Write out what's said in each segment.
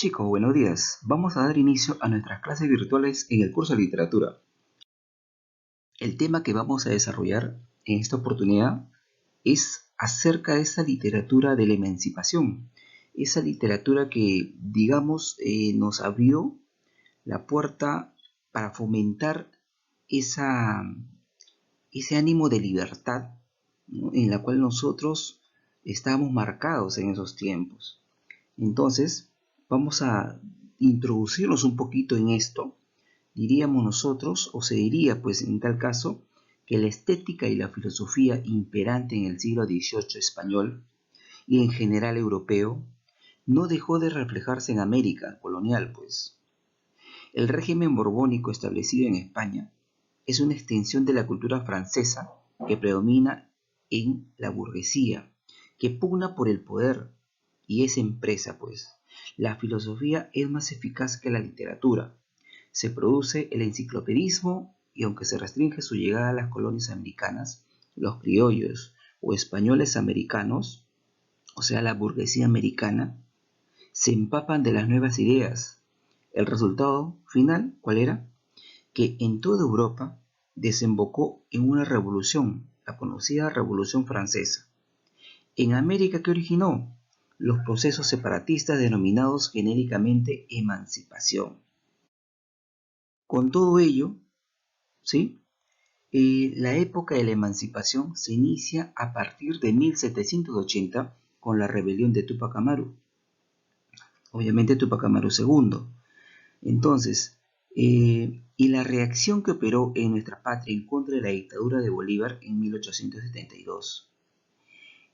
Chicos, buenos días. Vamos a dar inicio a nuestras clases virtuales en el curso de literatura. El tema que vamos a desarrollar en esta oportunidad es acerca de esa literatura de la emancipación. Esa literatura que, digamos, nos abrió la puerta para fomentar esa, ese ánimo de libertad, ¿no?, en la cual nosotros estábamos marcados en esos tiempos. Entonces, vamos a introducirnos un poquito en esto. Diríamos nosotros, o se diría pues en tal caso, que la estética y la filosofía imperante en el siglo XVIII español y en general europeo no dejó de reflejarse en América colonial, pues. El régimen borbónico establecido en España es una extensión de la cultura francesa que predomina en la burguesía, que pugna por el poder y es empresa, pues. La filosofía es más eficaz que la literatura. Se produce el enciclopedismo y aunque se restringe su llegada a las colonias americanas, los criollos o españoles americanos, o sea, la burguesía americana, se empapan de las nuevas ideas. El resultado final, ¿cuál era? Que en toda Europa desembocó en una revolución, la conocida Revolución Francesa. En América, ¿qué originó? Los procesos separatistas denominados genéricamente emancipación. Con todo ello, ¿sí?, la época de la emancipación se inicia a partir de 1780 con la rebelión de Túpac Amaru, obviamente Túpac Amaru II. Entonces, y la reacción que operó en nuestra patria en contra de la dictadura de Bolívar en 1872.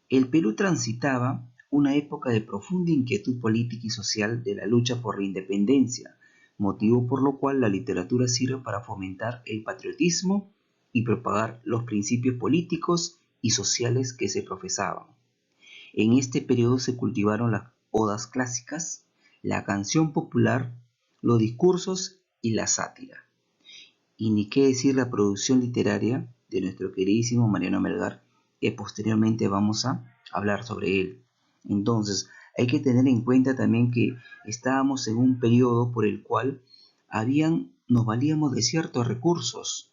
El Perú transitaba una época de profunda inquietud política y social de la lucha por la independencia, motivo por lo cual la literatura sirve para fomentar el patriotismo y propagar los principios políticos y sociales que se profesaban. En este periodo se cultivaron las odas clásicas, la canción popular, los discursos y la sátira. Y ni qué decir la producción literaria de nuestro queridísimo Mariano Melgar, que posteriormente vamos a hablar sobre él. Entonces, hay que tener en cuenta también que estábamos en un periodo por el cual nos valíamos de ciertos recursos,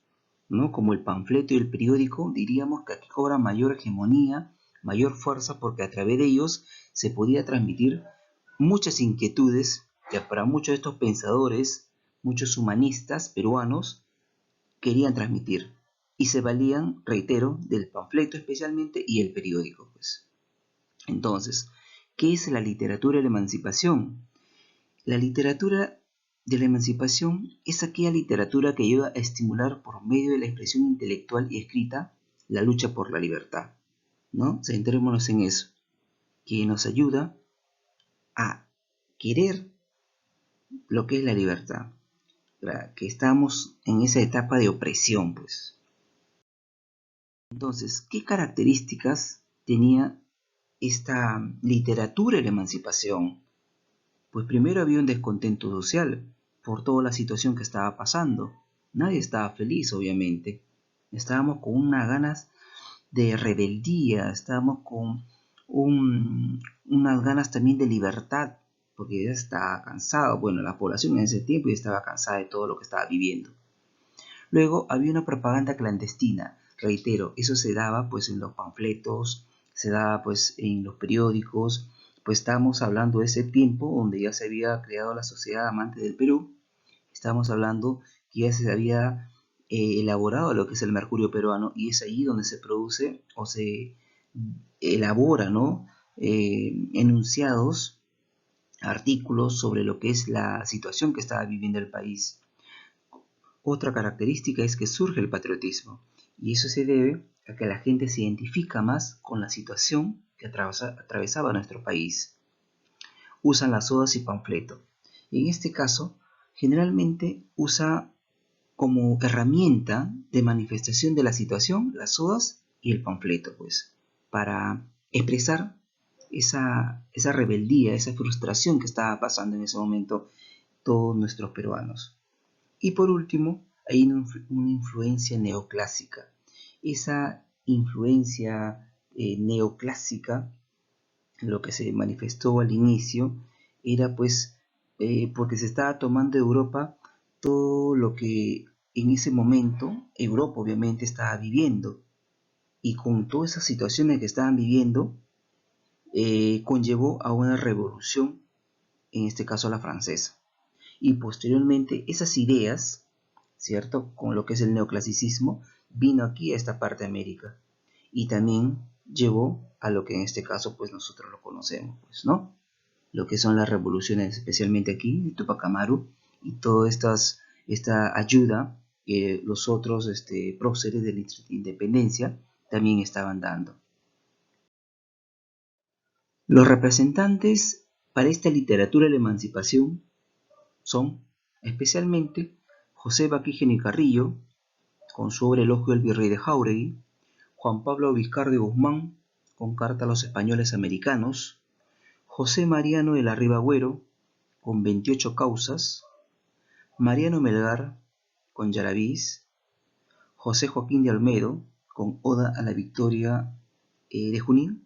¿no?, como el panfleto y el periódico. Diríamos que aquí cobra mayor hegemonía, mayor fuerza, porque a través de ellos se podía transmitir muchas inquietudes que para muchos de estos pensadores, muchos humanistas peruanos, querían transmitir y se valían, reitero, del panfleto especialmente y el periódico, pues. Entonces, ¿qué es la literatura de la emancipación? La literatura de la emancipación es aquella literatura que ayuda a estimular por medio de la expresión intelectual y escrita la lucha por la libertad, ¿no? Centrémonos en eso, que nos ayuda a querer lo que es la libertad, que estamos en esa etapa de opresión, pues. Entonces, ¿qué características tenía esta literatura de la emancipación? Pues primero había un descontento social por toda la situación que estaba pasando. Nadie estaba feliz, obviamente. Estábamos con unas ganas de rebeldía, estábamos con unas ganas también de libertad, porque ya estaba cansado. Bueno, la población en ese tiempo ya estaba cansada de todo lo que estaba viviendo. Luego había una propaganda clandestina, reitero, eso se daba pues en los panfletos, se daba pues en los periódicos, pues estamos hablando de ese tiempo donde ya se había creado la Sociedad Amante del Perú, estamos hablando que ya se había elaborado lo que es el mercurio peruano y es ahí donde se produce o se elabora, ¿no?, enunciados, artículos sobre lo que es la situación que estaba viviendo el país. Otra característica es que surge el patriotismo, y eso se debe a que la gente se identifica más con la situación que atravesaba nuestro país. Usan las odas y panfleto. En este caso, generalmente usa como herramienta de manifestación de la situación las odas y el panfleto, pues, para expresar esa rebeldía, esa frustración que estaba pasando en ese momento todos nuestros peruanos. Y por último, hay una influencia neoclásica. Esa influencia neoclásica, lo que se manifestó al inicio, era pues porque se estaba tomando Europa todo lo que en ese momento Europa obviamente estaba viviendo, y con todas esas situaciones que estaban viviendo, conllevó a una revolución, en este caso la francesa, y posteriormente esas ideas, ¿cierto? Con lo que es el neoclasicismo, vino aquí a esta parte de América, y también llevó a lo que en este caso pues nosotros lo conocemos, pues, ¿no? Lo que son las revoluciones, especialmente aquí en Tupac Amaru, y toda esta ayuda que los otros próceres de la independencia también estaban dando. Los representantes para esta literatura de la emancipación son especialmente José Baquígeno y Carrillo, con su obra Elogio del Virrey de Jáuregui; Juan Pablo Vizcarra Guzmán, con Carta a los Españoles Americanos; José Mariano de la Riva Agüero, con 28 causas; Mariano Melgar, con Yarabís; José Joaquín de Olmedo, con Oda a la Victoria de Junín;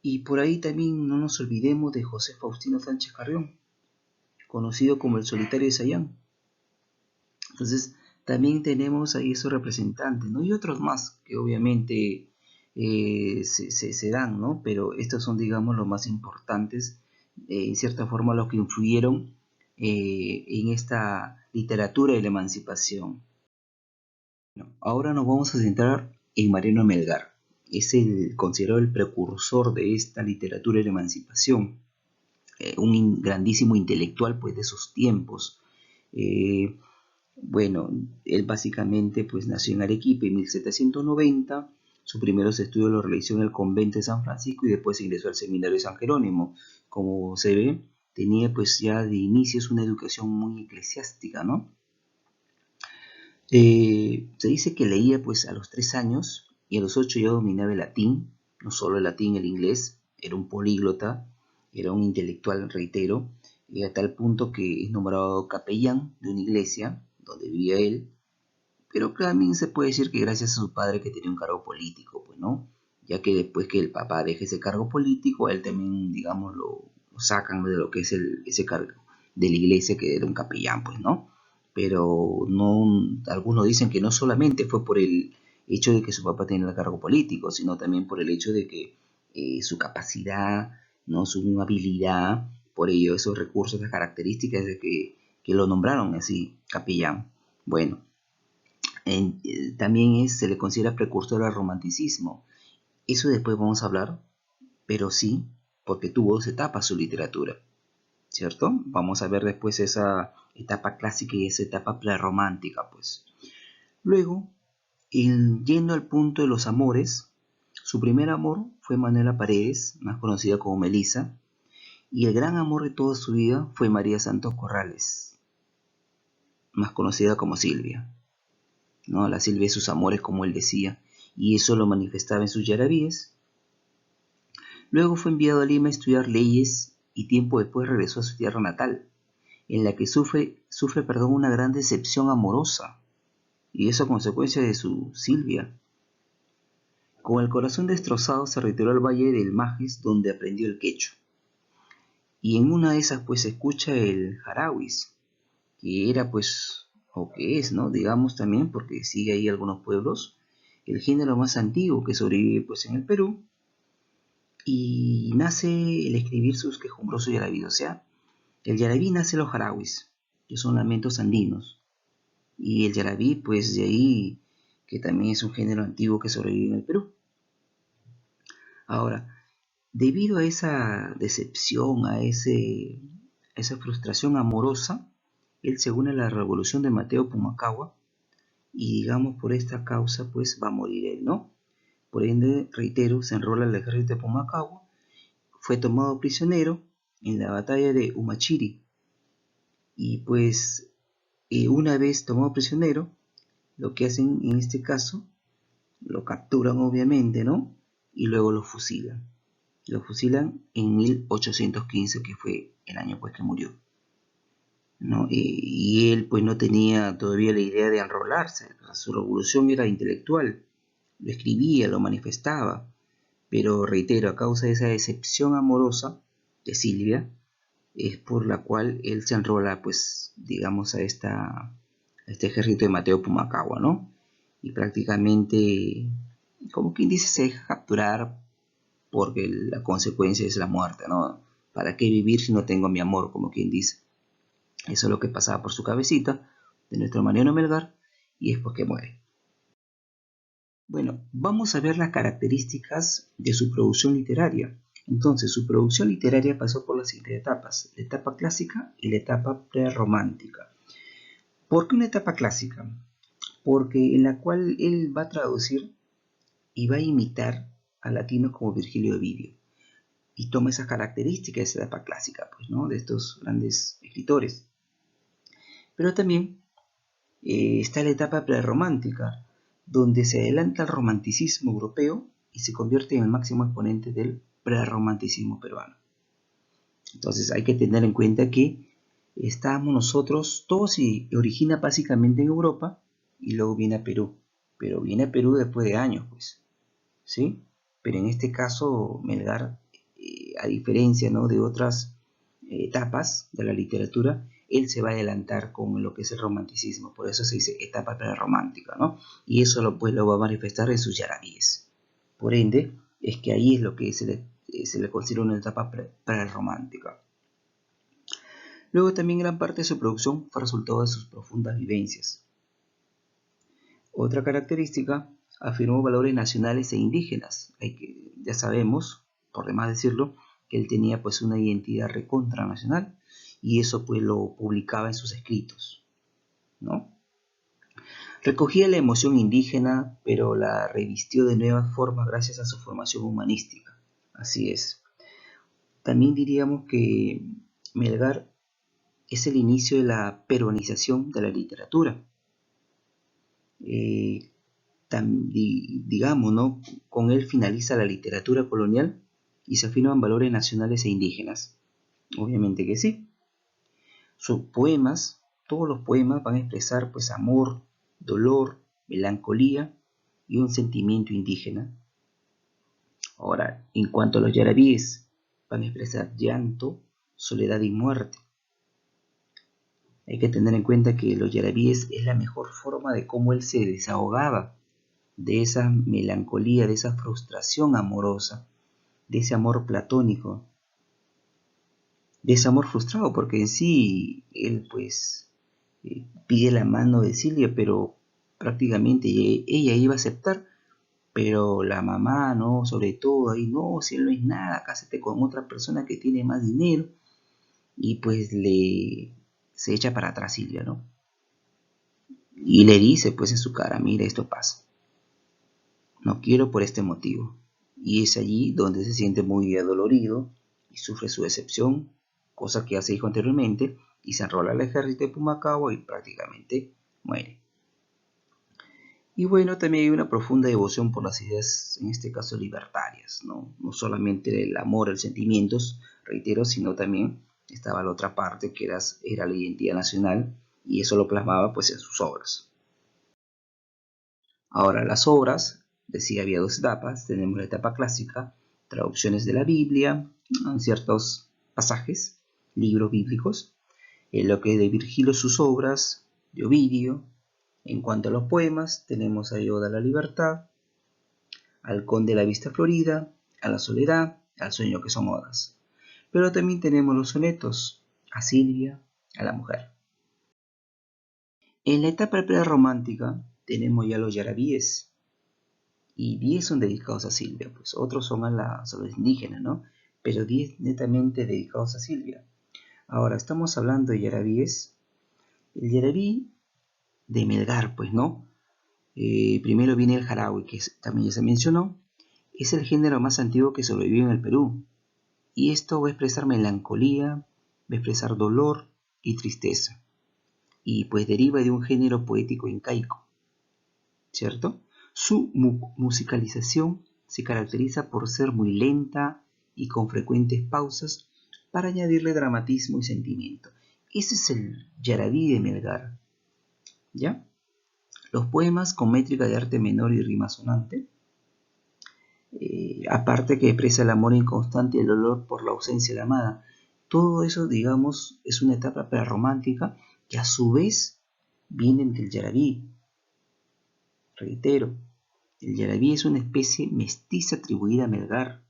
y por ahí también no nos olvidemos de José Faustino Sánchez Carrión, conocido como el Solitario de Sayán. Entonces, también tenemos ahí esos representantes, ¿no? Y otros más que obviamente se dan, ¿no? Pero estos son, digamos, los más importantes, en cierta forma, los que influyeron en esta literatura de la emancipación. Bueno, ahora nos vamos a centrar en Mariano Melgar. Es considerado el precursor de esta literatura de la emancipación, un grandísimo intelectual pues de sus tiempos. Bueno, él básicamente pues nació en Arequipa en 1790. Sus primeros estudios los realizó en el convento de San Francisco y después ingresó al seminario de San Jerónimo. Como se ve, tenía pues ya de inicios una educación muy eclesiástica, ¿no? Se dice que leía pues a los 3 años, y a los 8 ya dominaba el latín, no solo el latín, el inglés. Era un políglota, era un intelectual, reitero, y a tal punto que es nombrado capellán de una iglesia donde vivía él. Pero también se puede decir que gracias a su padre, que tenía un cargo político, pues, ¿no? Ya que después que el papá deje ese cargo político, a él también, digamos, lo sacan de lo que es ese cargo de la iglesia, que era un capellán, pues, ¿no? Pero no, algunos dicen que no solamente fue por el hecho de que su papá tenía el cargo político, sino también por el hecho de que su capacidad, ¿no? Su habilidad, por ello esos recursos, esas características de que lo nombraron así, capellán. Bueno, también se le considera precursor al romanticismo. Eso después vamos a hablar, pero sí, porque tuvo dos etapas su literatura, ¿cierto? Vamos a ver después esa etapa clásica y esa etapa prerromántica, pues. Luego, yendo al punto de los amores, su primer amor fue Manuela Paredes, más conocida como Melisa, y el gran amor de toda su vida fue María Santos Corrales, más conocida como Silvia, ¿no? La Silvia de sus amores, como él decía, y eso lo manifestaba en sus yarabíes. Luego fue enviado a Lima a estudiar leyes, y tiempo después regresó a su tierra natal, en la que sufre una gran decepción amorosa, y eso a consecuencia de su Silvia. Con el corazón destrozado se retiró al valle del Majes, donde aprendió el quechua. Y en una de esas pues escucha el jarawis, que era pues, o que es, ¿no? Digamos también, porque sigue ahí algunos pueblos, el género más antiguo que sobrevive pues en el Perú, y nace el escribir sus quejumbrosos yarabí. O sea, el yarabí nace en los jarawis, que son lamentos andinos, y el yarabí pues de ahí, que también es un género antiguo que sobrevive en el Perú. Ahora, debido a esa decepción, esa frustración amorosa, él se une a la revolución de Mateo Pumacahua, y digamos por esta causa pues va a morir él, ¿no? Por ende, reitero, se enrola al ejército de Pumacahua, fue tomado prisionero en la batalla de Humachiri, y pues una vez tomado prisionero, lo que hacen en este caso, lo capturan obviamente, ¿no? Y luego lo fusilan. Lo fusilan en 1815, que fue el año pues que murió, ¿no? Y él pues no tenía todavía la idea de enrolarse. O sea, su revolución era intelectual, lo escribía, lo manifestaba, pero reitero, a causa de esa decepción amorosa de Silvia, es por la cual él se enrola, pues, digamos, a este ejército de Mateo Pumacahua, ¿no? Y prácticamente, como quien dice, se deja capturar porque la consecuencia es la muerte, ¿no? ¿Para qué vivir si no tengo mi amor, como quien dice? Eso es lo que pasaba por su cabecita de nuestro Mariano Melgar, y es porque muere. Bueno, vamos a ver las características de su producción literaria. Entonces, su producción literaria pasó por las siguientes etapas: la etapa clásica y la etapa prerromántica. ¿Por qué una etapa clásica? Porque en la cual él va a traducir y va a imitar a latinos como Virgilio Ovidio, y toma esas características de esa etapa clásica, pues, ¿no? De estos grandes escritores. Pero también está la etapa prerromántica, donde se adelanta el romanticismo europeo y se convierte en el máximo exponente del prerromanticismo peruano. Entonces hay que tener en cuenta que estamos nosotros, todo se origina básicamente en Europa y luego viene a Perú, pero viene a Perú después de años, pues, ¿sí? Pero en este caso Melgar, a diferencia, ¿no?, de otras etapas de la literatura, él se va a adelantar con lo que es el romanticismo, por eso se dice etapa prerromántica, ¿no? Y eso lo va a manifestar en sus yarabíes. Por ende, es que ahí es lo que se le considera una etapa prerromántica. Luego también gran parte de su producción fue resultado de sus profundas vivencias. Otra característica, afirmó valores nacionales e indígenas. Ya sabemos, por demás decirlo, que él tenía pues una identidad recontra nacional, y eso pues lo publicaba en sus escritos, ¿no? Recogía la emoción indígena, pero la revistió de nuevas formas gracias a su formación humanística. Así es. También diríamos que Melgar es el inicio de la peruanización de la literatura. Digamos, ¿no? Con él finaliza la literatura colonial y se afirman valores nacionales e indígenas. Obviamente que sí. Sus poemas, todos los poemas van a expresar pues amor, dolor, melancolía y un sentimiento indígena. Ahora, en cuanto a los yarabíes, van a expresar llanto, soledad y muerte. Hay que tener en cuenta que los yarabíes es la mejor forma de cómo él se desahogaba de esa melancolía, de esa frustración amorosa, de ese amor platónico, de ese amor frustrado, porque en sí él pues pide la mano de Silvia, pero prácticamente ella iba a aceptar, pero la mamá, ¿no? Sobre todo ahí, no, si él no es nada, cásate con otra persona que tiene más dinero, y pues se echa para atrás Silvia, ¿no? Y le dice pues en su cara, mira, esto pasa, no quiero por este motivo. Y es allí donde se siente muy adolorido y sufre su decepción, cosa que ya se dijo anteriormente, y se enrola al ejército de Pumacahua y prácticamente muere. Y bueno, también hay una profunda devoción por las ideas, en este caso libertarias, ¿no? No solamente el amor, el sentimientos, reitero, sino también estaba la otra parte que era la identidad nacional, y eso lo plasmaba pues en sus obras. Ahora, las obras, decía, había dos etapas. Tenemos la etapa clásica, traducciones de la Biblia, ciertos pasajes, libros bíblicos, lo que es de Virgilio, sus obras, de Ovidio. En cuanto a los poemas, tenemos a Oda a la libertad, al Conde de la Vista Florida, a la soledad, al sueño, que son odas. Pero también tenemos los sonetos, a Silvia, a la mujer. En la etapa prerromántica tenemos ya los yarabíes, y 10 son dedicados a Silvia, pues otros son a los indígenas, ¿no? Pero 10 netamente dedicados a Silvia. Ahora, estamos hablando de yarabíes. El yarabí de Melgar, pues, ¿no? Primero viene el jarawi, que también ya se mencionó. Es el género más antiguo que sobrevive en el Perú. Y esto va a expresar melancolía, va a expresar dolor y tristeza. Y pues deriva de un género poético incaico, ¿cierto? Su musicalización se caracteriza por ser muy lenta y con frecuentes pausas para añadirle dramatismo y sentimiento. Ese es el yarabí de Melgar, ¿ya? Los poemas con métrica de arte menor y rima sonante, aparte que expresa el amor inconstante y el dolor por la ausencia de la amada. Todo eso, digamos, es una etapa prerromántica que a su vez viene del yarabí. Reitero, el yarabí es una especie mestiza atribuida a Melgar.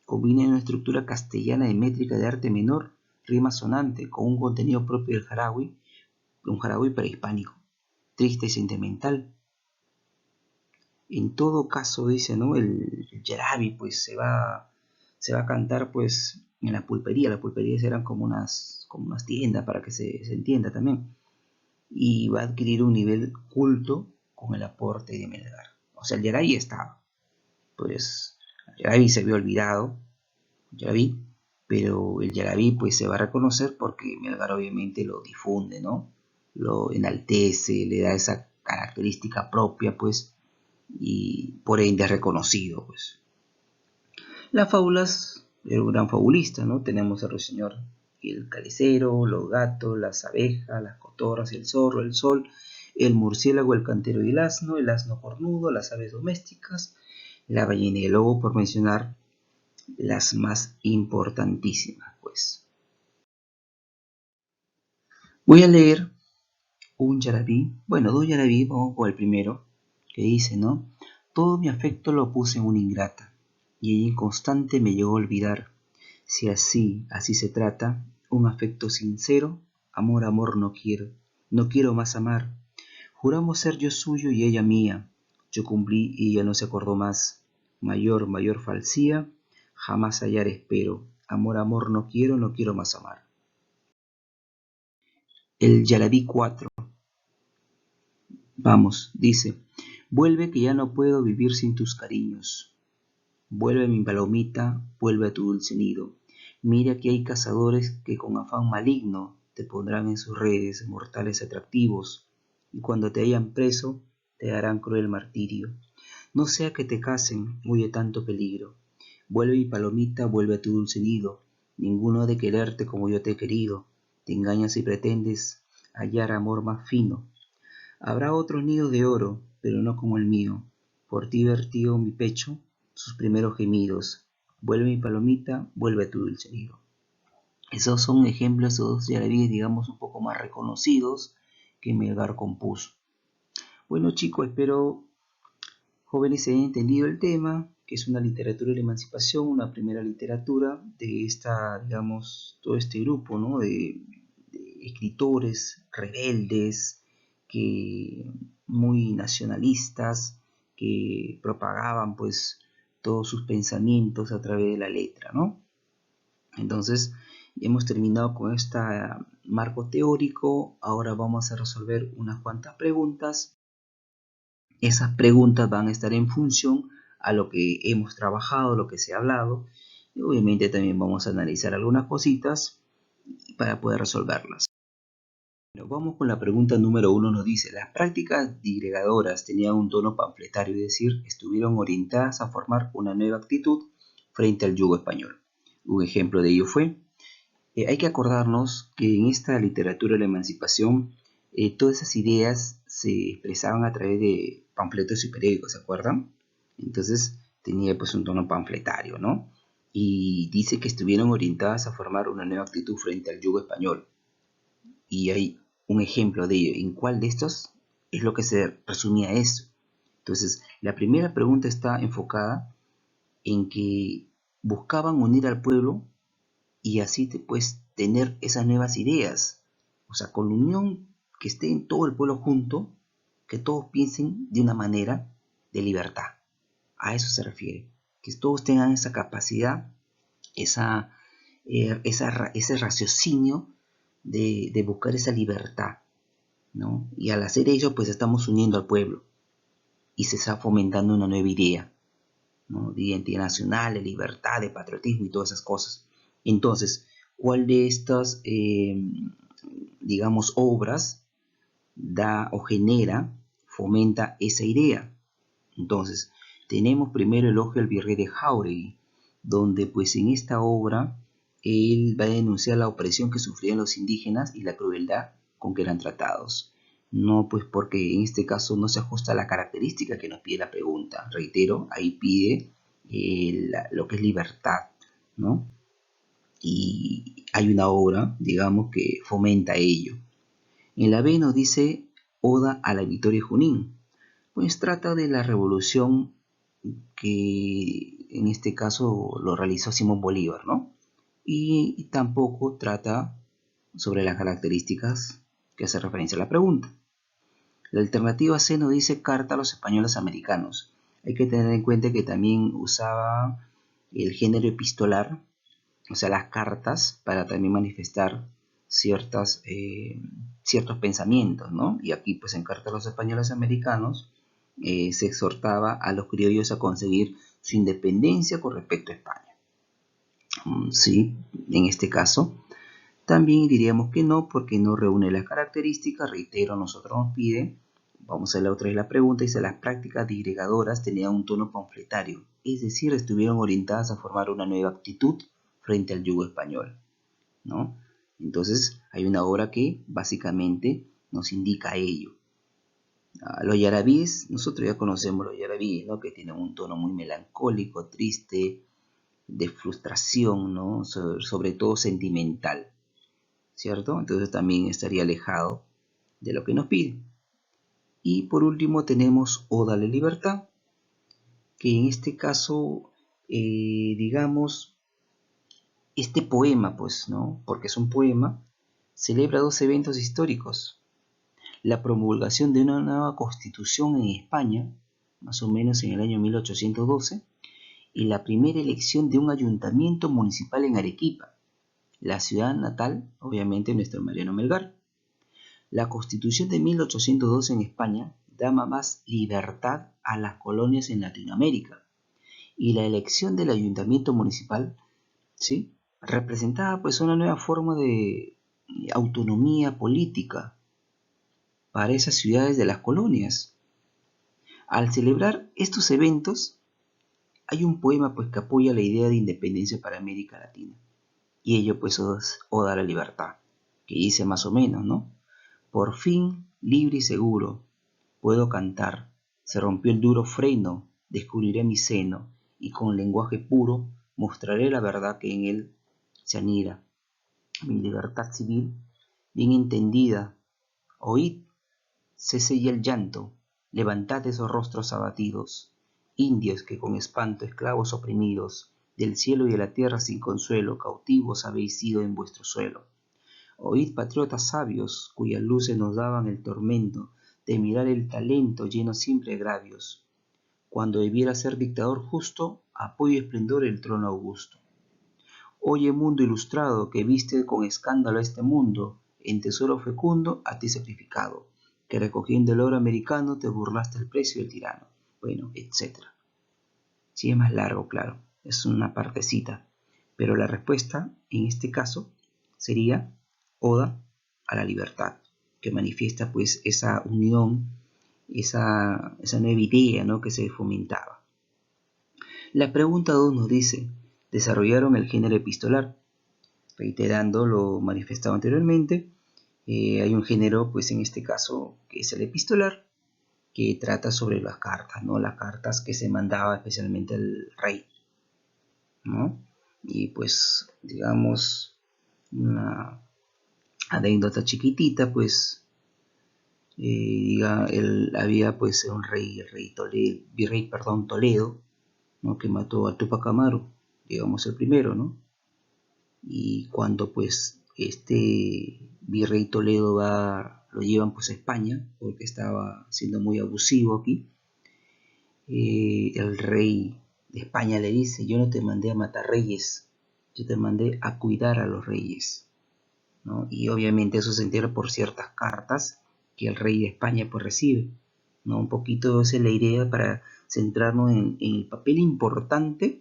Combina una estructura castellana de métrica de arte menor, rima sonante, con un contenido propio del jarawi, un jarawi prehispánico, triste y sentimental. En todo caso, dice, ¿no? El yarabi, pues se va a cantar pues en la pulpería. Las pulperías eran como unas tiendas para que se entienda también. Y va a adquirir un nivel culto con el aporte de Melgar. O sea, el yarabi estaba, pues el yarabi se había olvidado, Yarabí, pero el Yarabí pues se va a reconocer porque Melgar obviamente lo difunde, ¿no? Lo enaltece, le da esa característica propia, pues, y por ende es reconocido, pues. Las fábulas, era un gran fabulista, ¿no? Tenemos al ruiseñor y el calicero, los gatos, las abejas, las cotorras, el zorro, el sol, el murciélago, el cantero y el asno cornudo, las aves domésticas, la ballena y el lobo, por mencionar las más importantísimas, pues. Voy a leer un yarabí, bueno, dos yarabí, vamos por el primero, que dice, ¿no? Todo mi afecto lo puse en una ingrata, y ella inconstante me llegó a olvidar. Si así se trata, un afecto sincero, amor, amor no quiero más amar. Juramos ser yo suyo y ella mía, yo cumplí y ella no se acordó más. Mayor falsía, jamás hallar espero. Amor, amor no quiero más amar. El Yarabí 4. Vamos, dice, vuelve que ya no puedo vivir sin tus cariños. Vuelve mi palomita, vuelve a tu dulce nido. Mira que hay cazadores que con afán maligno te pondrán en sus redes mortales atractivos, y cuando te hayan preso, te harán cruel martirio. No sea que te casen, huye tanto peligro. Vuelve mi palomita, vuelve a tu dulce nido. Ninguno ha de quererte como yo te he querido. Te engañas y pretendes hallar amor más fino. Habrá otros nidos de oro, pero no como el mío. Por ti vertió mi pecho sus primeros gemidos. Vuelve mi palomita, vuelve a tu dulce nido. Esos son ejemplos de dos yarabíes, digamos, un poco más reconocidos que Melgar compuso. Bueno, chicos, espero jóvenes hayan entendido el tema, que es una literatura de la emancipación, una primera literatura de esta, digamos, todo este grupo, ¿no? De escritores rebeldes, que muy nacionalistas, que propagaban pues todos sus pensamientos a través de la letra, ¿no? Entonces, hemos terminado con este marco teórico. Ahora vamos a resolver unas cuantas preguntas. Esas preguntas van a estar en función a lo que hemos trabajado, lo que se ha hablado. Y obviamente también vamos a analizar algunas cositas para poder resolverlas. Bueno, vamos con la pregunta número 1. Nos dice, las prácticas digregadoras tenían un tono panfletario, es decir, estuvieron orientadas a formar una nueva actitud frente al yugo español. Un ejemplo de ello fue, hay que acordarnos que en esta literatura de la emancipación, todas esas ideas se expresaban a través de panfletos y periódicos, ¿se acuerdan? Entonces tenía pues un tono panfletario, ¿no? Y dice que estuvieron orientadas a formar una nueva actitud frente al yugo español. Y hay un ejemplo de ello. ¿En cuál de estos es lo que se resumía esto? Entonces, la primera pregunta está enfocada en que buscaban unir al pueblo y así pues tener esas nuevas ideas. O sea, con la unión que esté en todo el pueblo junto, que todos piensen de una manera de libertad. A eso se refiere. Que todos tengan esa capacidad, ese raciocinio de buscar esa libertad, ¿no? Y al hacer ello, pues estamos uniendo al pueblo y se está fomentando una nueva idea, ¿no? De identidad nacional, de libertad, de patriotismo y todas esas cosas. Entonces, ¿cuál de estas, digamos, obras da o genera, fomenta esa idea? Entonces, tenemos primero el elogio al virrey de Jáuregui, donde pues en esta obra él va a denunciar la opresión que sufrían los indígenas y la crueldad con que eran tratados. No, pues porque en este caso no se ajusta a la característica que nos pide la pregunta. Reitero, ahí pide lo que es libertad, ¿no? y hay una obra, digamos, que fomenta ello. En la B nos dice Oda a la Victoria de Junín, pues trata de la revolución que en este caso lo realizó Simón Bolívar, ¿no? Y tampoco trata sobre las características que hace referencia a la pregunta. La alternativa C nos dice Carta a los españoles americanos. Hay que tener en cuenta que también usaba el género epistolar, o sea, las cartas, para también manifestar ciertos pensamientos, ¿no? Y aquí, pues en Carta a los españoles americanos, se exhortaba a los criollos a conseguir su independencia con respecto a España. Sí, en este caso, también diríamos que no, porque no reúne las características. Reitero, nosotros nos pide, vamos a la otra vez la pregunta, dice: las prácticas disgregadoras tenían un tono panfletario, es decir, estuvieron orientadas a formar una nueva actitud frente al yugo español, ¿no? Entonces, hay una obra que básicamente nos indica ello. Los yarabíes, nosotros ya conocemos los yarabíes, ¿no? Que tienen un tono muy melancólico, triste, de frustración, ¿no? Sobre todo sentimental, ¿cierto? Entonces también estaría alejado de lo que nos pide. Y por último tenemos Oda a la Libertad, que en este caso, digamos, este poema, pues, ¿no? Porque es un poema, celebra dos eventos históricos: la promulgación de una nueva constitución en España, más o menos en el año 1812, y la primera elección de un ayuntamiento municipal en Arequipa, la ciudad natal, obviamente, de nuestro Mariano Melgar. La Constitución de 1812 en España daba más libertad a las colonias en Latinoamérica, y la elección del ayuntamiento municipal, ¿sí?, representaba pues una nueva forma de autonomía política para esas ciudades de las colonias. Al celebrar estos eventos, hay un poema pues que apoya la idea de independencia para América Latina, y ello pues es Oda a la Libertad, que dice más o menos, ¿no? Por fin, libre y seguro, puedo cantar. Se rompió el duro freno, descubriré mi seno, y con lenguaje puro mostraré la verdad que en él se anida. Mi libertad civil, bien entendida, oíd, cese ya el llanto, levantad esos rostros abatidos, indios que con espanto, esclavos oprimidos, del cielo y de la tierra sin consuelo, cautivos habéis sido en vuestro suelo. Oíd, patriotas sabios, cuyas luces nos daban el tormento de mirar el talento lleno siempre de agravios. Cuando debiera ser dictador justo, apoyo y esplendor el trono augusto. Oye, mundo ilustrado, que viste con escándalo a este mundo, en tesoro fecundo a ti sacrificado, que recogiendo el oro americano te burlaste el precio del tirano. Bueno, etc. Sí, es más largo, claro, es una partecita, pero la respuesta en este caso sería Oda a la Libertad, que manifiesta pues esa unión, esa nueva idea, ¿no?, que se fomentaba. La pregunta 2 nos dice: desarrollaron el género epistolar. Reiterando lo manifestado anteriormente, hay un género, pues en este caso, que es el epistolar, que trata sobre las cartas, ¿no? Las cartas que se mandaba especialmente al rey, ¿no? Y pues, digamos, una anécdota chiquitita, pues, había pues un rey, virrey, Toledo, ¿no?, que mató a Tupac Amaru, digamos el primero, ¿no? Y cuando pues este virrey Toledo lo llevan pues a España, porque estaba siendo muy abusivo aquí, el rey de España le dice: yo no te mandé a matar reyes, yo te mandé a cuidar a los reyes, ¿no? Y obviamente eso se entera por ciertas cartas que el rey de España pues recibe, ¿no? Un poquito esa es la idea para centrarnos en el papel importante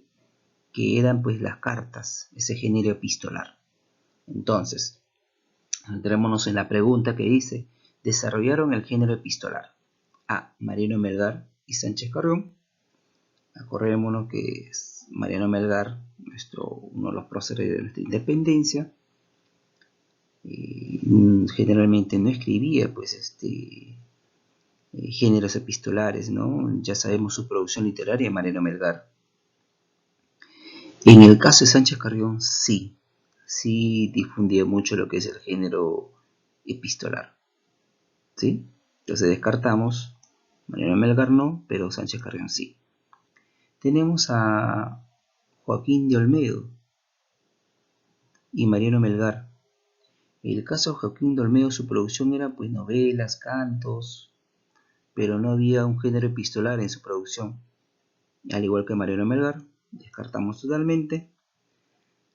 que eran pues las cartas, ese género epistolar. Entonces, centrémonos en la pregunta que dice: ¿desarrollaron el género epistolar? A. Mariano Melgar y Sánchez Carrión. Acordémonos que es Mariano Melgar, uno de los próceres de nuestra independencia. Generalmente no escribía pues géneros epistolares, ¿no? Ya sabemos su producción literaria, Mariano Melgar. En el caso de Sánchez Carrión, sí. sí difundía mucho lo que es el género epistolar, ¿sí? Entonces descartamos, Mariano Melgar no, pero Sánchez Carrión sí. Tenemos a Joaquín de Olmedo y Mariano Melgar. En el caso de Joaquín de Olmedo, su producción era pues novelas, cantos, pero no había un género epistolar en su producción. Al igual que Mariano Melgar, descartamos totalmente.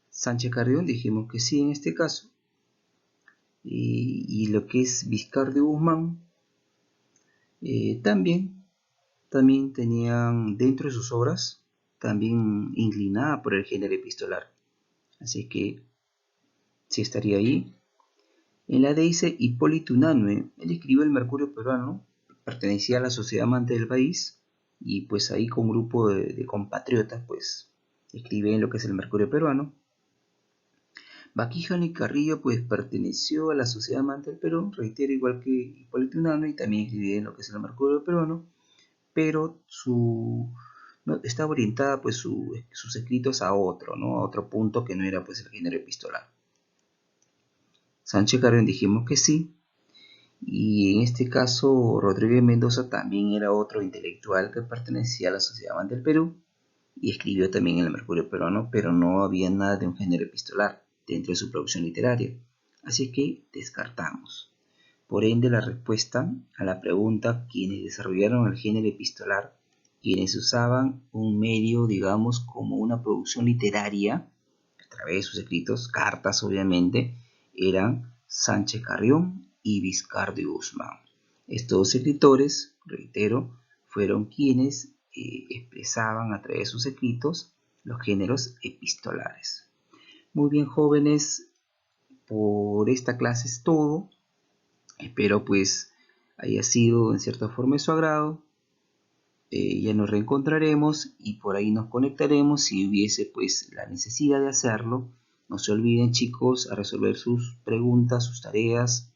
Sánchez Carrión dijimos que sí en este caso. Y lo que es Vizcarra Guzmán, también tenían dentro de sus obras, también inclinada por el género epistolar. Así que sí estaría ahí. En la D dice Hipólito Unanue, él escribió El Mercurio Peruano, pertenecía a la sociedad amante del país, y pues ahí con un grupo de compatriotas, pues escribe lo que es El Mercurio Peruano. Baquijano y Carrillo pues perteneció a la sociedad amante del Perú, reitero, igual que Hipólito Unanue, y también escribió lo que es El Mercurio Peruano, pero no, estaba orientada pues sus escritos a otro, ¿no? A otro punto que no era pues el género epistolar. Sánchez Carrión dijimos que sí, y en este caso Rodríguez Mendoza también era otro intelectual que pertenecía a la Sociedad Amante del Perú y escribió también en el Mercurio Peruano, pero no había nada de un género epistolar dentro de su producción literaria, así que descartamos. Por ende, la respuesta a la pregunta, quienes desarrollaron el género epistolar, quienes usaban un medio, digamos, como una producción literaria, a través de sus escritos, cartas obviamente, eran Sánchez Carrión y Vizcarra Guzmán. Estos escritores, reitero, fueron quienes expresaban a través de sus escritos los géneros epistolares. Muy bien, jóvenes, por esta clase es todo. Espero pues haya sido en cierta forma de su agrado. Ya nos reencontraremos y por ahí nos conectaremos si hubiese pues la necesidad de hacerlo. No se olviden, chicos, a resolver sus preguntas, sus tareas,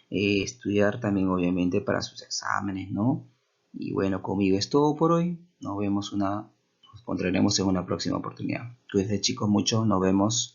estudiar también obviamente para sus exámenes, ¿no? Y bueno, conmigo es todo por hoy. Nos encontraremos en una próxima oportunidad. Cuídense, chicos, mucho. Nos vemos.